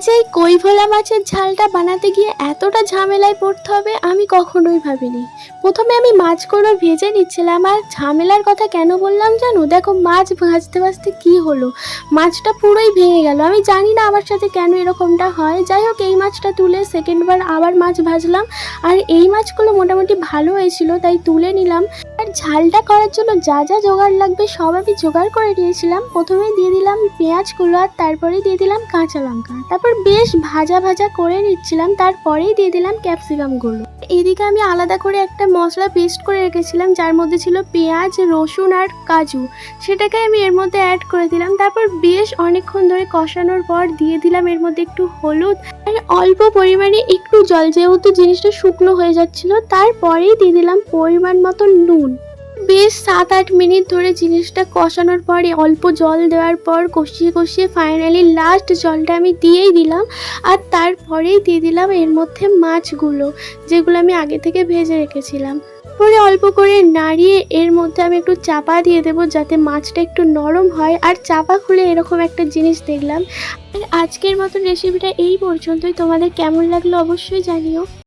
যে এই কৈভোলা মাছের ঝালটা বানাতে গিয়ে এতটা ঝামেলায় পড়তে হবে আমি কখনোই ভাবিনি। প্রথমে আমি মাছগুলো ভেজে নিচ্ছিলাম, আর ঝামেলার কথা কেন বললাম জানো? দেখো মাছ ভাজতে ভাজতে কি হলো, মাছটা পুরোই ভেঙে গেল। আমি জানি না আমার সাথে কেন এরকমটা হয়। যাই হোক, এই মাছটা তুলে সেকেন্ডবার আবার মাছ ভাজলাম, আর এই মাছগুলো মোটামুটি ভালো হয়েছিল তাই তুলে নিলাম। আর ঝালটা করার জন্য যা যা জোগাড় লাগবে সব আমি জোগাড় করে নিয়েছিলাম। প্রথমে দিয়ে দিলাম পেঁয়াজগুলো, আর তারপরে দিয়ে দিলাম কাঁচা লঙ্কা, তারপর বেশ ভাজা ভাজা করে নিচ্ছিলাম, তারপরেই দিয়ে দিলাম ক্যাপসিকামগুলো। এদিকে আমি আলাদা করে একটা মশলা পেস্ট করে রেখেছিলাম যার মধ্যে ছিল পেঁয়াজ, রসুন আর কাজু, সেটাকে আমি এর মধ্যে অ্যাড করে দিলাম। তারপর বেশ অনেকক্ষণ ধরে কষানোর পর দিয়ে দিলাম এর মধ্যে একটু হলুদ আর অল্প পরিমাণে একটু জল, যেহেতু জিনিসটা শুকনো হয়ে যাচ্ছিল। তারপরেই দিয়ে দিলাম পরিমাণ মতো নুন। বেশ 7-8 মিনিট ধরে জিনিসটা কষানোর পরে অল্প জল দেওয়ার পর কষিয়ে কষিয়ে ফাইনালি লাস্ট জলটা আমি দিয়েই দিলাম। আর তারপরেই দিয়ে দিলাম এর মধ্যে মাছগুলো, যেগুলো আমি আগে থেকে ভেজে রেখেছিলাম। পরে অল্প করে নাড়িয়ে এর মধ্যে আমি একটু চাপা দিয়ে দেবো যাতে মাছটা একটু নরম হয়। আর চাপা খুলে এরকম একটা জিনিস দেখলাম। আর আজকের মতো রেসিপিটা এই পর্যন্তই। তোমাদের কেমন লাগলো অবশ্যই জানিও।